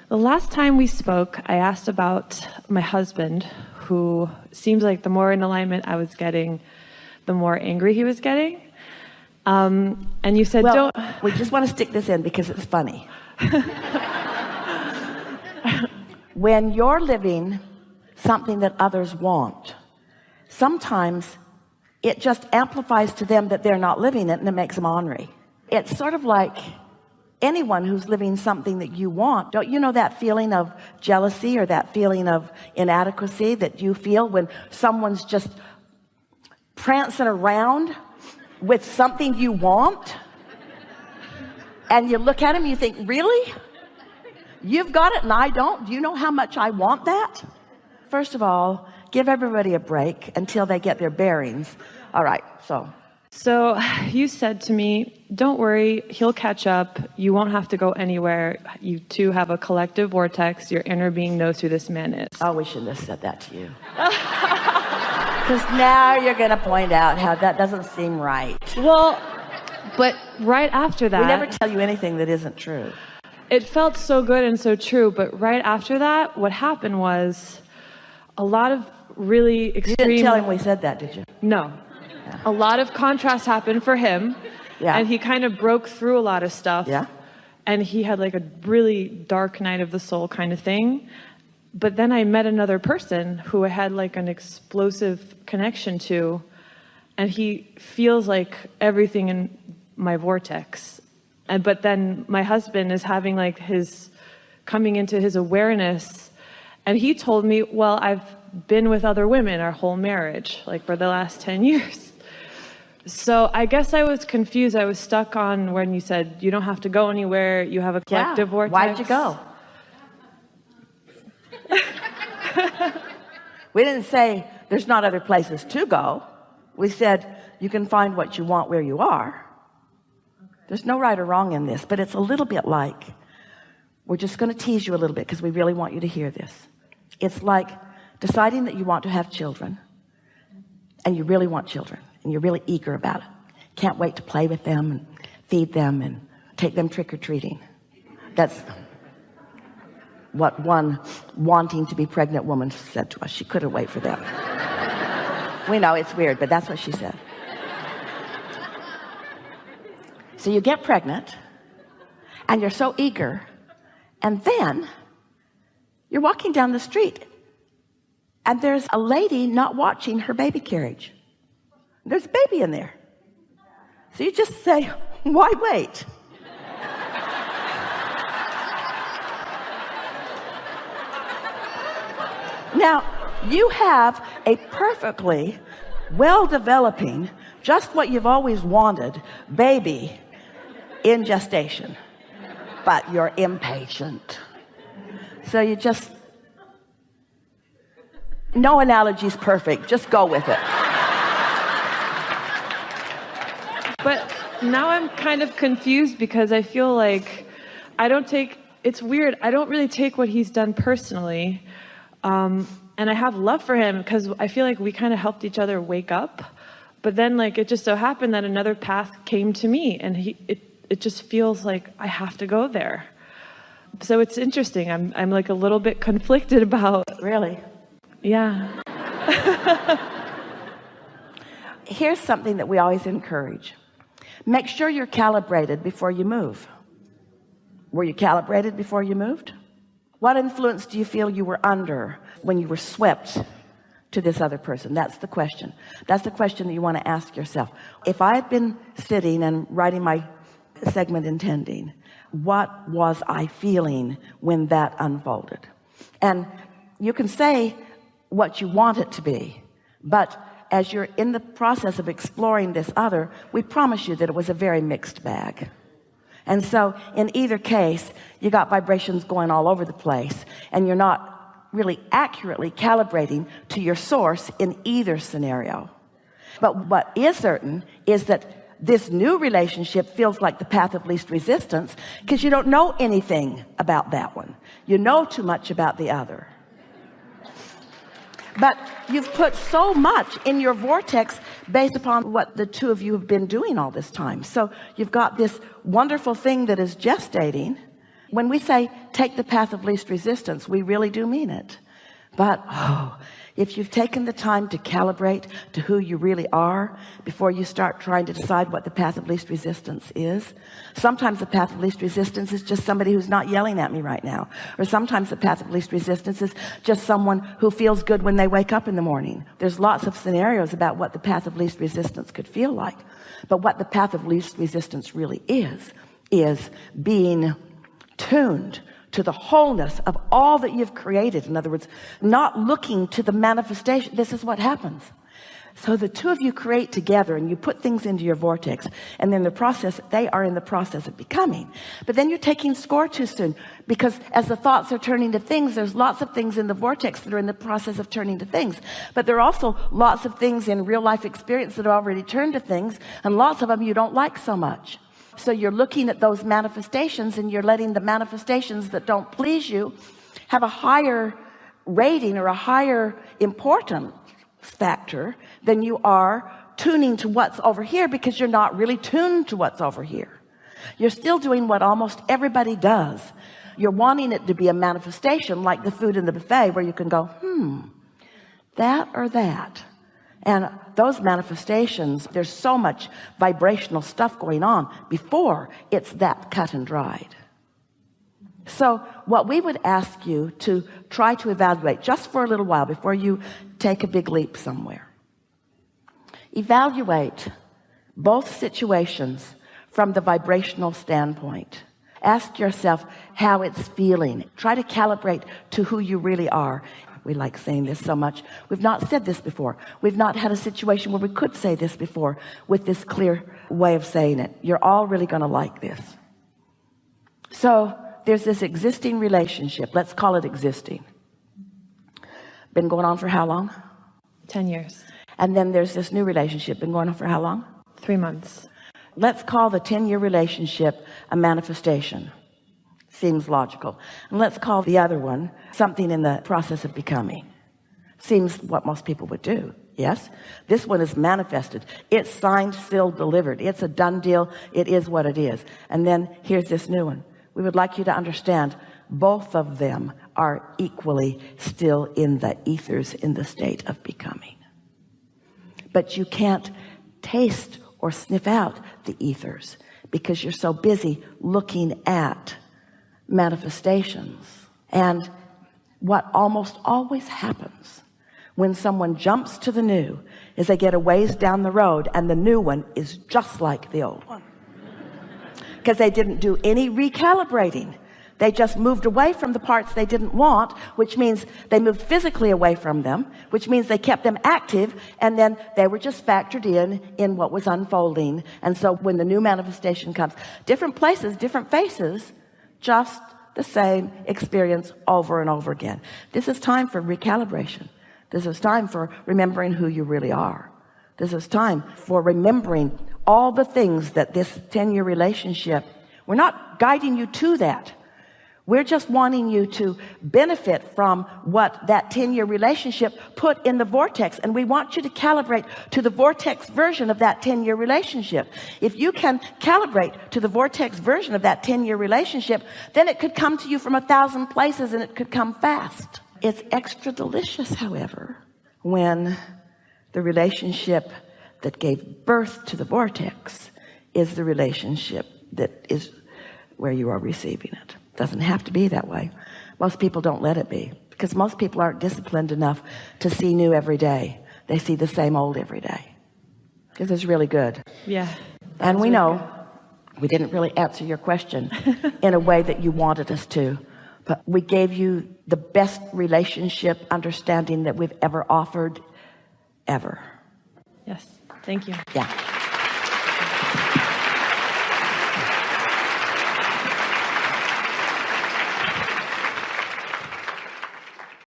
The last time we spoke, I asked about my husband, who seems like the more in alignment I was getting, the more angry he was getting. And you said, well, don't... we just want to stick this in because it's funny. When you're living something that others want, sometimes it just amplifies to them that they're not living it, and it makes them ornery. It's sort of like anyone who's living something that you want. Don't you know that feeling of jealousy or that feeling of inadequacy that you feel when someone's just prancing around with something you want, and you look at him, you think, really? You've got it and I don't? Do you know how much I want that? First of all, give everybody a break until they get their bearings. All right, so you said to me, don't worry, he'll catch up. You won't have to go anywhere. You two have a collective vortex. Your inner being knows who this man is. Oh, we shouldn't have said that to you. Because now you're going to point out how that doesn't seem right. Well, but right after that... We never tell you anything that isn't true. It felt so good and so true, but right after that, what happened was a lot of really extreme... You didn't tell him we said that, did you? No. Yeah. A lot of contrast happened for him, and he kind of broke through a lot of stuff. Yeah. And he had like a really dark night of the soul kind of thing. But then I met another person who I had like an explosive connection to, and he feels like everything in my vortex. But then my husband is having like coming into his awareness, and he told me, well, I've been with other women our whole marriage, like for the last 10 years. So I guess I was confused. I was stuck on when you said, you don't have to go anywhere, you have a collective vortex. Why'd you go? We didn't say there's not other places to go. We said you can find what you want where you are. There's no right or wrong in this, but it's a little bit like, we're just going to tease you a little bit because we really want you to hear this. It's like deciding that you want to have children, and you really want children, and you're really eager about it. Can't wait to play with them and feed them and take them trick-or-treating. That's what one wanting to be pregnant woman said to us. She couldn't wait for them. We know it's weird, but that's what she said. So you get pregnant, and you're so eager, and then you're walking down the street, and there's a lady not watching her baby carriage. There's a baby in there. So you just say, why wait? Now, you have a perfectly well-developing, just what you've always wanted, baby in gestation, but you're impatient. So you just, no analogy's perfect, just go with it. But now I'm kind of confused because I feel like it's weird, I don't really take what he's done personally, and I have love for him because I feel like we kind of helped each other wake up. But then like it just so happened that another path came to me, and it just feels like I have to go there. So it's interesting. I'm like a little bit conflicted about. Really? Yeah. Here's something that we always encourage. Make sure you're calibrated before you move. Were you calibrated before you moved? What influence do you feel you were under when you were swept to this other person? That's the question. That's the question that you want to ask yourself. If I had been sitting and writing my segment intending, what was I feeling when that unfolded? And you can say what you want it to be, but as you're in the process of exploring this other, we promise you that it was a very mixed bag. And so in either case, you got vibrations going all over the place, and you're not really accurately calibrating to your source in either scenario. But what is certain is that this new relationship feels like the path of least resistance because you don't know anything about that one. You know too much about the other. But you've put so much in your vortex based upon what the two of you have been doing all this time. So you've got this wonderful thing that is gestating, When we say take the path of least resistance, we really do mean it. But if you've taken the time to calibrate to who you really are before you start trying to decide what the path of least resistance is, sometimes the path of least resistance is just somebody who's not yelling at me right now, or sometimes the path of least resistance is just someone who feels good when they wake up in the morning. There's lots of scenarios about what the path of least resistance could feel like, but what the path of least resistance really is being tuned to the wholeness of all that you've created. In other words, not looking to the manifestation. This is what happens. So the two of you create together and you put things into your vortex, and then they are in the process of becoming. But then you're taking score too soon, because as the thoughts are turning to things, there's lots of things in the vortex that are in the process of turning to things. But there are also lots of things in real life experience that are already turned to things, and lots of them you don't like so much. So you're looking at those manifestations, and you're letting the manifestations that don't please you have a higher rating or a higher importance factor than you are tuning to what's over here, because you're not really tuned to what's over here. You're still doing what almost everybody does. You're wanting it to be a manifestation, like the food in the buffet, where you can go, that or that. And those manifestations, there's so much vibrational stuff going on before it's that cut and dried. So what we would ask you to try to evaluate just for a little while before you take a big leap somewhere, evaluate both situations from the vibrational standpoint. Ask yourself how it's feeling. Try to calibrate to who you really are. We like saying this so much. We've not said this before. We've not had a situation where we could say this before with this clear way of saying it. You're all really going to like this. So there's this existing relationship. Let's call it existing. Been going on for how long? 10 years. And then there's this new relationship. Been going on for how long? 3 months. Let's call the 10-year relationship a manifestation. Seems logical. And let's call the other one something in the process of becoming. Seems what most people would do. Yes, this one is manifested. It's signed, sealed, delivered. It's a done deal. It is what it is. And then here's this new one. We would like you to understand both of them are equally still in the ethers, in the state of becoming. But you can't taste or sniff out the ethers because you're so busy looking at manifestations. And what almost always happens when someone jumps to the new is they get a ways down the road and the new one is just like the old one, because they didn't do any recalibrating. They just moved away from the parts they didn't want, which means they moved physically away from them, which means they kept them active, and then they were just factored in what was unfolding. And so when the new manifestation comes, different places, different faces, just the same experience over and over again. This is time for recalibration. This is time for remembering who you really are. This is time for remembering all the things that this 10-year relationship, we're not guiding you to that. We're just wanting you to benefit from what that 10-year relationship put in the vortex. And we want you to calibrate to the vortex version of that 10-year relationship. If you can calibrate to the vortex version of that 10-year relationship, then it could come to you from 1,000 places, and it could come fast. It's extra delicious, however, when the relationship that gave birth to the vortex is the relationship that is where you are receiving it. Doesn't have to be that way. Most people don't let it be, because most people aren't disciplined enough to see new every day. They see the same old every day, because it's really good. Yeah. And we know we didn't really answer your question in a way that you wanted us to, but we gave you the best relationship understanding that we've ever offered, ever. Yes. Thank you. Yeah.